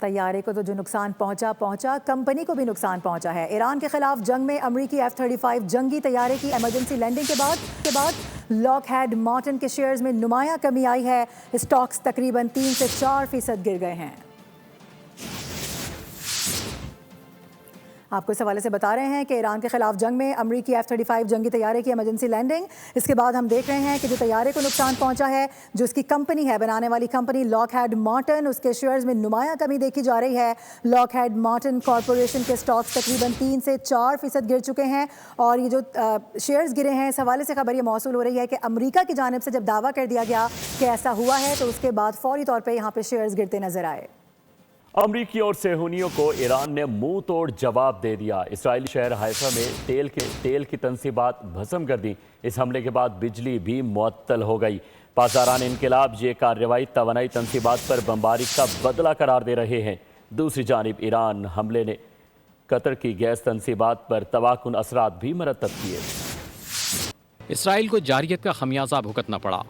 طیارے کو تو جو نقصان پہنچا کمپنی کو بھی نقصان پہنچا ہے۔ ایران کے خلاف جنگ میں امریکی F-35 جنگی طیارے کی ایمرجنسی لینڈنگ کے بعد لاک ہیڈ مارٹن کے شیئرز میں نمایاں کمی آئی ہے۔ اسٹاکس تقریباً 3 سے 4% گر گئے ہیں۔ آپ کو اس حوالے سے بتا رہے ہیں کہ ایران کے خلاف جنگ میں امریکی F-35 جنگی طیارے کی ایمرجنسی لینڈنگ، اس کے بعد ہم دیکھ رہے ہیں کہ جو طیارے کو نقصان پہنچا ہے، جو اس کی کمپنی ہے، بنانے والی کمپنی لاک ہیڈ مارٹن، اس کے شیئرز میں نمایاں کمی دیکھی جا رہی ہے۔ لاک ہیڈ مارٹن کارپوریشن کے سٹاکس تقریباً 3 سے 4% گر چکے ہیں، اور یہ جو شیئرز گرے ہیں، اس حوالے سے خبر یہ موصول ہو رہی ہے کہ امریکہ کی جانب سے جب دعویٰ کر دیا گیا کہ ایسا ہوا ہے تو اس کے بعد فوری طور پہ یہاں پہ شیئرز گرتے نظر آئے۔ امریکی اور صہیونیوں کو ایران نے منہ توڑ جواب دے دیا۔ اسرائیلی شہر حیفا میں تیل کی تنصیبات بھسم کر دیں۔ اس حملے کے بعد بجلی بھی معطل ہو گئی۔ پاسداران انقلاب یہ کارروائی توانائی تنصیبات پر بمباری کا بدلہ قرار دے رہے ہیں۔ دوسری جانب ایران حملے نے قطر کی گیس تنصیبات پر تباہ کن اثرات بھی مرتب کیے۔ اسرائیل کو جارحیت کا خمیازہ بھگتنا پڑا۔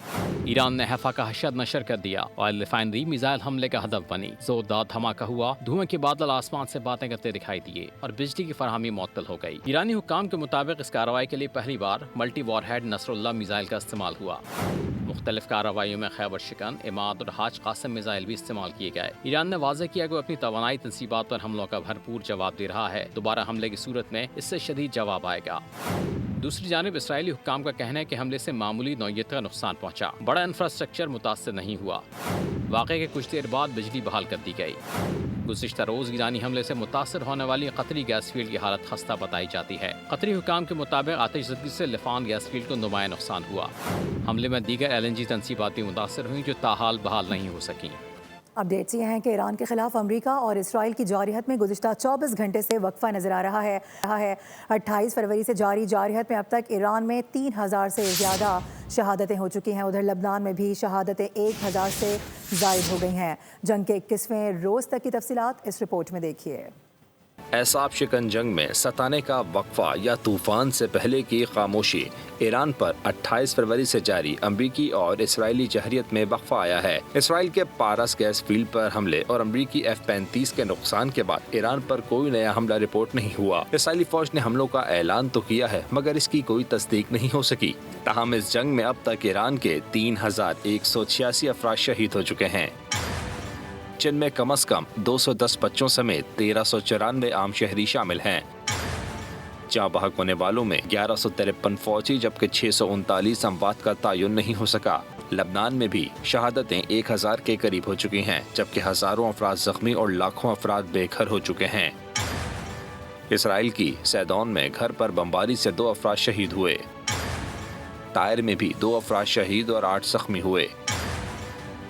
ایران نے حیفا کا حشد نشر کر دیا۔ آئل ریفائنری میزائل حملے کا ہدف بنی۔ زوردار دھماکہ ہوا، دھوئیں کے بادل آسمان سے باتیں کرتے دکھائی دیے اور بجلی کی فراہمی معطل ہو گئی۔ ایرانی حکام کے مطابق اس کارروائی کے لیے پہلی بار multi war had Nasr Allah missile کا استعمال ہوا۔ مختلف کارروائیوں میں خیبر شکن، عماد اور حاج قاسم میزائل بھی استعمال کیے گئے۔ ایران نے واضح کیا کہ وہ اپنی توانائی تنصیبات پر حملوں کا بھرپور جواب دے رہا ہے۔ دوبارہ حملے کی صورت میں اس سے شدید جواب آئے گا۔ دوسری جانب اسرائیلی حکام کا کہنا ہے کہ حملے سے معمولی نوعیت کا نقصان پہنچا، بڑا انفراسٹرکچر متاثر نہیں ہوا۔ واقعے کے کچھ دیر بعد بجلی بحال کر دی گئی۔ گزشتہ روز ایرانی حملے سے متاثر ہونے والی قطری گیس فیلڈ کی حالت خستہ بتائی جاتی ہے۔ قطری حکام کے مطابق آتش زدگی سے لفان گیس فیلڈ کو نمایاں نقصان ہوا۔ حملے میں دیگر LNG تنصیبات بھی متاثر ہوئیں جو تاحال بحال نہیں ہو سکیں۔ اپڈیٹس یہ ہیں کہ ایران کے خلاف امریکہ اور اسرائیل کی جارحیت میں گزشتہ 24 گھنٹے سے وقفہ نظر آ رہا ہے۔ 28 فروری سے جاری جارحیت میں اب تک ایران میں 3000 سے زیادہ شہادتیں ہو چکی ہیں۔ ادھر لبنان میں بھی شہادتیں 1000 سے زائد ہو گئی ہیں۔ جنگ کے 21ویں روز تک کی تفصیلات اس رپورٹ میں دیکھیے۔ اعصاب شکن جنگ میں ستانے کا وقفہ یا طوفان سے پہلے کی خاموشی، ایران پر 28 فروری سے جاری امریکی اور اسرائیلی جارحیت میں وقفہ آیا ہے۔ اسرائیل کے پارس گیس فیلڈ پر حملے اور امریکی F-35 کے نقصان کے بعد ایران پر کوئی نیا حملہ رپورٹ نہیں ہوا۔ اسرائیلی فوج نے حملوں کا اعلان تو کیا ہے مگر اس کی کوئی تصدیق نہیں ہو سکی۔ تاہم اس جنگ میں اب تک ایران کے 3186 افراد شہید ہو چکے ہیں، جن میں کم از کم 210 بچوں سمیت 1394 عام شہری شامل ہیں۔ جاں بحق ہونے والوں میں 1153 فوجی جبکہ 639 اموات کا تعین نہیں ہو سکا۔ لبنان میں بھی شہادتیں 1000 کے قریب ہو چکی ہیں جبکہ ہزاروں افراد زخمی اور لاکھوں افراد بے گھر ہو چکے ہیں۔ اسرائیل کی سیدون میں گھر پر بمباری سے 2 افراد شہید ہوئے۔ طائر میں بھی 2 افراد شہید اور 8 زخمی ہوئے۔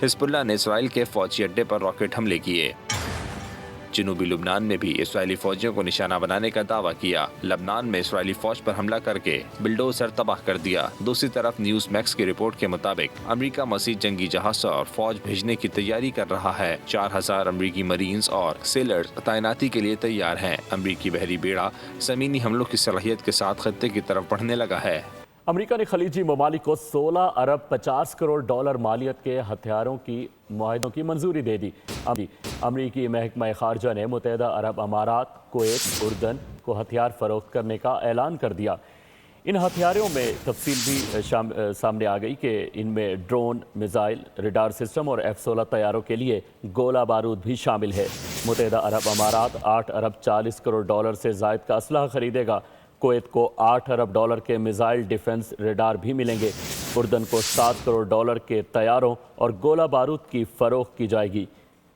حزب اللہ نے اسرائیل کے فوجی اڈے پر راکٹ حملے کیے۔ جنوبی لبنان میں بھی اسرائیلی فوجیوں کو نشانہ بنانے کا دعویٰ کیا۔ لبنان میں اسرائیلی فوج پر حملہ کر کے بلڈوزر تباہ کر دیا۔ دوسری طرف نیوز میکس کی رپورٹ کے مطابق امریکہ مزید جنگی جہازوں اور فوج بھیجنے کی تیاری کر رہا ہے۔ 4000 امریکی مرینز اور سیلرز تعیناتی کے لیے تیار ہیں۔ امریکی بحری بیڑا زمینی حملوں کی صلاحیت کے ساتھ خطے کی طرف بڑھنے لگا ہے۔ امریکہ نے خلیجی ممالک کو 16 ارب 50 کروڑ ڈالر مالیت کے ہتھیاروں کی معاہدوں کی منظوری دے دی۔ امریکی محکمہ خارجہ نے متحدہ عرب امارات، کویت، اردن کو ہتھیار فروخت کرنے کا اعلان کر دیا۔ ان ہتھیاروں میں تفصیل بھی سامنے آ گئی کہ ان میں ڈرون، میزائل، ریڈار سسٹم اور F-16 طیاروں کے لیے گولہ بارود بھی شامل ہے۔ متحدہ عرب امارات 8 ارب 40 کروڑ ڈالر سے زائد کا اسلحہ خریدے گا۔ کویت کو 8 ارب ڈالر کے میزائل ڈیفنس ریڈار بھی ملیں گے۔ اردن کو 7 کروڑ ڈالر کے طیاروں اور گولہ بارود کی فروخت کی جائے گی۔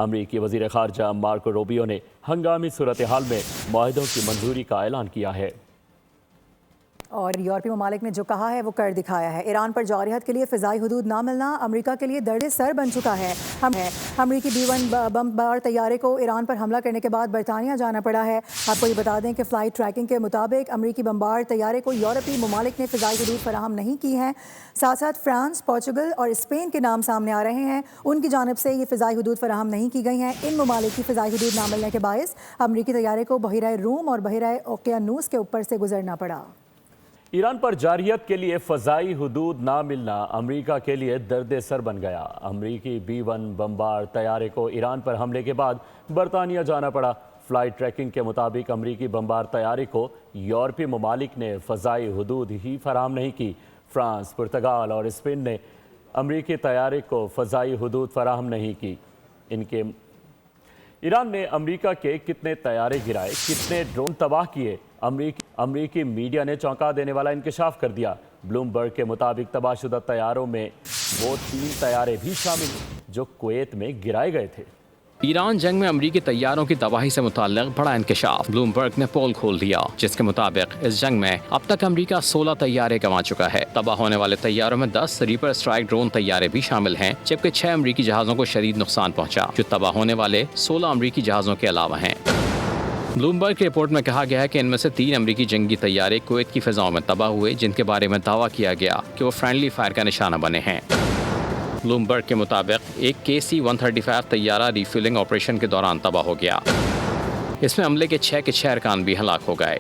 امریکی وزیر خارجہ مارکو روبیو نے ہنگامی صورتحال میں معاہدوں کی منظوری کا اعلان کیا ہے۔ اور یورپی ممالک نے جو کہا ہے وہ کر دکھایا ہے۔ ایران پر جارحیت کے لیے فضائی حدود نہ ملنا امریکہ کے لیے درد سر بن چکا ہے۔ امریکی B-1 بمبار طیارے کو ایران پر حملہ کرنے کے بعد برطانیہ جانا پڑا ہے۔ آپ کو یہ بتا دیں کہ فلائٹ ٹریکنگ کے مطابق امریکی بمبار طیارے کو یورپی ممالک نے فضائی حدود فراہم نہیں کی ہیں۔ ساتھ ساتھ فرانس، پورچگل اور اسپین کے نام سامنے آ رہے ہیں، ان کی جانب سے یہ فضائی حدود فراہم نہیں کی گئی ہیں۔ ان ممالک کی فضائی حدود نہ ملنے کے باعث امریکی طیارے کو بحیرہ روم اور بحیرہ اوقیانوس کے اوپر سے گزرنا پڑا۔ ईरान पर जारियत के लिए फ़ज़ाई हुदूद ना मिलना अमरीका के लिए दर्द सर बन गया। अमरीकी B-1 बमबार तैयारे को ईरान पर हमले के बाद बरतानिया जाना पड़ा। फ़्लाइट ट्रैकिंग के मुताबिक अमरीकी बमबार तैयारे को यूरोपीय ममालिक ने फ़ज़ाई हुदूद ही फराहम नहीं की। फ्रांस, पुर्तगाल और स्पेन ने अमरीकी तैयारे को फ़ज़ाई हुदूद फराहम नहीं की। इनके ईरान ने अमरीका के कितने तैयारे गिराए, कितने ड्रोन तबाह किए, अमरीकी मीडिया ने चौंका देने वाला इंकशाफ कर दिया। ब्लूमबर्ग के मुताबिक तबाहशुदा तैयारों में वो 3 तैयारे भी शामिल जो कुवैत में गिराए गए थे। ईरान जंग में अमरीकी तैयारों की तबाही से मुताल्लिक़ बड़ा इंकशाफ। ब्लूमबर्ग ने पोल खोल दिया जिसके मुताबिक इस जंग में अब तक अमरीका 16 तैयारे गंवा चुका है। तबाह होने वाले तैयारों में 10 रीपर स्ट्राइक ड्रोन तैयारे भी शामिल हैं, जबकि 6 अमरीकी जहाज़ों को शदीद नुकसान पहुंचा, जो तबाह होने वाले 16 अमरीकी जहाज़ों के अलावा हैं। ब्लूमबर्ग की रिपोर्ट में कहा गया है कि इनमें से 3 अमरीकी जंगी तैयारे कुवैत की फ़िज़ाओं में तबाह हुए, जिनके बारे में दावा किया गया कि वो फ्रेंडली फायर का निशाना बने हैं। ब्लूमबर्ग के मुताबिक एक KC-135 तैयारा रिफ्यूलिंग ऑपरेशन के दौरान तबाह हो गया। इसमें हमले के 6 अरकान भी हलाक हो गए।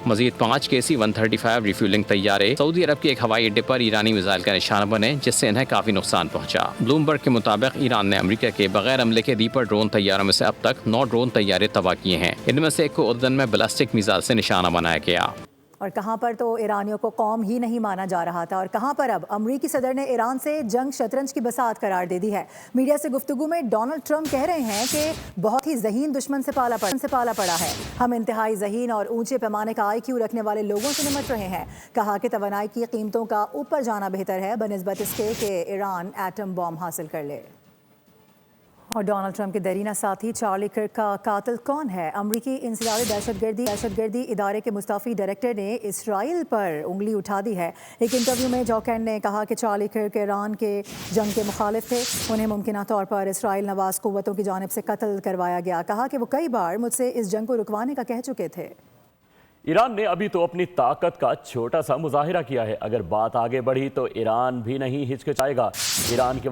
मजीद 5 KC-135 रिफ्यूलिंग तैयारे सऊदी अरब के एक हवाई अड्डे पर ईरानी मिसाइल का निशाना बने, जिससे इन्हें काफ़ी नुकसान पहुंचा। ब्लूमबर्ग के मुताबिक ईरान ने अमेरिका के बगैर हमले के रीपर ड्रोन तैयारों में से अब तक 9 ड्रोन तैयारे तबाह किए हैं। इनमें से एक को उर्दन में बैलिस्टिक मिसाइल से निशाना बनाया गया। और कहां पर तो ईरानियों को कौम ही नहीं माना जा रहा था, और कहां पर अब अमरीकी सदर ने ईरान से जंग शतरंज की बसात करार दे दी है। मीडिया से गुफ्तगू में डोनाल्ड ट्रंप कह रहे हैं कि बहुत ही ज़हीन दुश्मन से पाला पड़ा है। हम इंतहाई ज़हीन और ऊंचे पैमाने का IQ रखने वाले लोगों से निमट रहे हैं। कहा कि तवानाई की कीमतों का ऊपर जाना बेहतर है बनिस्बत इसके कि ईरान एटम बॉम्ब हासिल कर ले। और डोनाल्ड ट्रंप के दरीना साथी चार्ली किर्क का कातिल कौन है? अमरीकी इंसदादी दहशतगर्दी इदारे के मुस्तफ़ी डायरेक्टर ने इसराइल पर उंगली उठा दी है। एक इंटरव्यू में जॉकेन ने कहा कि चार्ली किर्क ईरान के जंग के मुखालिफ थे। उन्हें मुमकिन तौर पर इसराइल नवाज क़ुव्वतों की जानिब से कत्ल करवाया गया। कहा कि वो कई बार मुझसे इस जंग को रुकवाने का कह चुके थे। ईरान ने अभी तो अपनी ताकत का छोटा सा मुजाहिरा किया है। अगर बात आगे बढ़ी तो ईरान भी नहीं हिचकिचाएगा। ईरान के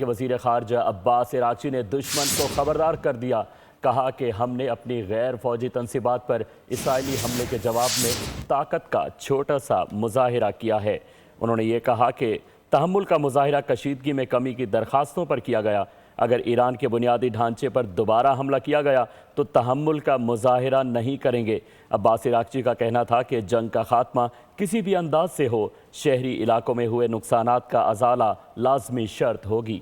वज़ीर ख़ारजा अब्बास इराक़ची ने दुश्मन को खबरदार कर दिया। कहा कि हमने अपनी गैर फौजी तनसीबात पर इसराइली हमले के जवाब में ताकत का छोटा सा मुजाहिरा किया है। उन्होंने ये कहा कि तहम्मुल का मुजाहिरा कशीदगी में कमी की दरख्वास्तों पर किया गया। अगर ईरान के बुनियादी ढांचे पर दोबारा हमला किया गया तो तहम्मुल का मुजाहिरा नहीं करेंगे। अब्बास इराक़ची का कहना था कि जंग का खात्मा किसी भी अंदाज से हो, शहरी इलाकों में हुए नुकसानात का अजाला लाजमी शर्त होगी।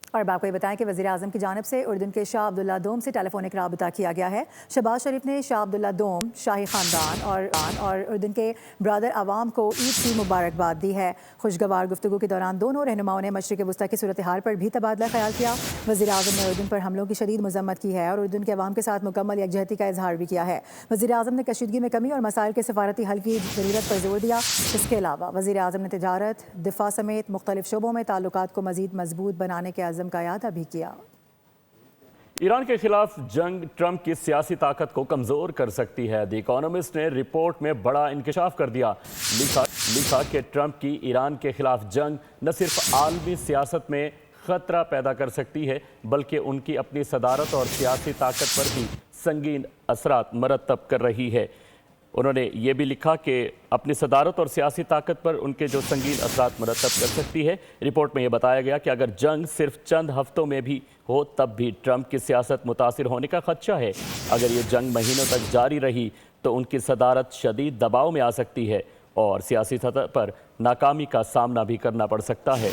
और अब आपको ये बताएं कि वज़ीर-ए-आज़म की जानिब से उर्दन के शाह अब्दुल्ला दोम से टेलीफोनिक राबता किया गया है। शहबाज शरीफ ने शाह अब्दुल्ला दोम, शाही ख़ानदान और उर्दन के ब्रदर आवाम को ईद की मुबारकबाद दी है। खुशगवार गुफ्तगू के दौरान दोनों रहनुमाओं ने मशरिक़ वुस्ता की सूरत हाल पर भी तबादला ख्याल किया। वज़ीर-ए-आज़म ने उर्दन पर हमलों की शदीद मज़म्मत की है और उर्दन के अवाम के साथ मुकम्मल यकजहती का इजहार भी किया है। वज़ीर-ए-आज़म ने कशीदगी में कमी और मसाइल के सफारती हल की ज़रूरत पर जोर दिया। इसके अलावा वज़ीर-ए-आज़म ने तिजारत, दिफा समेत मुख्तलिफ शोबों में ताल्लुकात को मज़ीद मजबूत बनाने के अज़म का यादा भी किया। ईरान के खिलाफ जंग ट्रंप की सियासी ताकत को कमज़ोर कर सकती है। द इकोनॉमिस्ट ने रिपोर्ट में बड़ा इंकशाफ कर दिया। लिखा कि ट्रंप की ईरान के खिलाफ जंग न सिर्फ आलमी सियासत में ख़तरा पैदा कर सकती है, बल्कि उनकी अपनी सदारत और सियासी ताकत पर भी संगीन असरात मरतब कर रही है। उन्होंने ये भी लिखा कि अपनी सदारत और सियासी ताकत पर उनके जो संगीन असरात मरतब कर सकती है। रिपोर्ट में ये बताया गया कि अगर जंग सिर्फ चंद हफ्तों में भी हो तब भी ट्रंप की सियासत मुतासिर होने का खदशा है। अगर ये जंग महीनों तक जारी रही तो उनकी सदारत शदीद दबाव में आ सकती है और सियासी सतह पर नाकामी का सामना भी करना पड़ सकता है।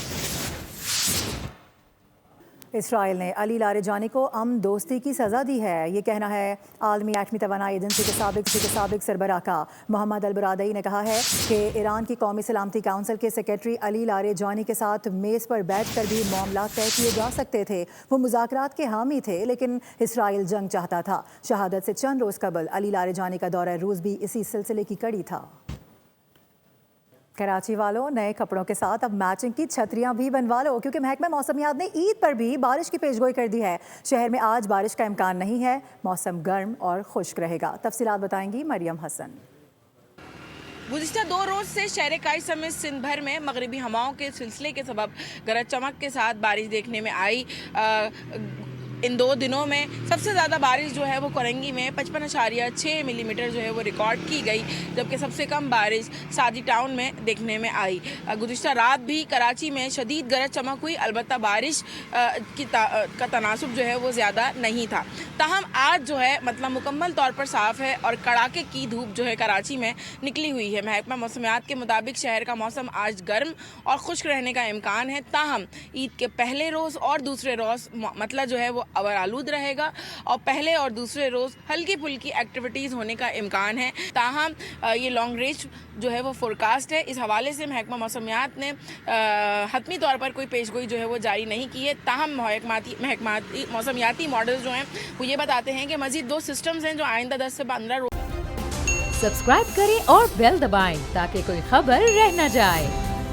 इसराइल ने अली लारेजानी को अमन दोस्ती की सज़ा दी है। ये कहना है आलमी एटमी तवानाई एजेंसी के साबिक सरबराह का। मोहम्मद अल बरादई ने कहा है कि ईरान की कौमी सलामती काउंसिल के सेक्रेटरी अली लारेजानी के साथ मेज़ पर बैठ कर भी मामला तय किए जा सकते थे। वो मुज़ाकरात के हामी थे, लेकिन इसराइल जंग चाहता था। शहादत से चंद रोज़ कबल अली लारेजानी का दौरा रूस भी इसी सिलसिले की कड़ी था। कराची वालों, नए कपड़ों के साथ अब मैचिंग की छतरियां भी बनवा लो, क्योंकि महकमा मौसमियात ने ईद पर भी बारिश की पेशगोई कर दी है। शहर में आज बारिश का इम्कान नहीं है। मौसम गर्म और खुश्क रहेगा। तफसीलात बताएंगी मरियम हसन। गुज़िश्ता 2 रोज़ से शहर काई समेत सिंध भर में मगरबी हवाओं के सिलसिले के सबब गरज चमक के साथ बारिश देखने में आई। इन 2 दिनों में सबसे ज़्यादा बारिश जो है वो कोरंगी में 55.6 मिलीमीटर जो है वो रिकॉर्ड की गई, जबकि सबसे कम बारिश सादी टाउन में देखने में आई। गुज़िश्ता रात भी कराची में शदीद गरज चमक हुई, अलबत्ता बारिश का तनासुब जो है वो ज़्यादा नहीं था। ताहम आज जो है मतलब मुकम्मल तौर पर साफ़ है और कड़ाके की धूप जो है कराची में निकली हुई है। महकमा मौसमियात के मुताबिक शहर का मौसम आज गर्म और खुश्क रहने का इम्कान है। ताहम ईद के पहले रोज़ और दूसरे रोज़ मतलब जो है वो अवर आलूद रहेगा और पहले और दूसरे रोज़ हल्की फुल्की एक्टिविटीज़ होने का इम्कान है। ताहम ये लॉन्ग रेंज जो है वो फोरकास्ट है। इस हवाले से महकमा मौसमियात ने हतमी तौर पर कोई पेशगोई जो है वो जारी नहीं की है। ताहम मौसमियाती मॉडल जो हैं वो ये बताते हैं कि मज़ीद 2 सिस्टम्स हैं जो आइंदा 10 से 15 रोज़। सब्सक्राइब करें और बेल दबाएं ताकि कोई खबर रह न जाए।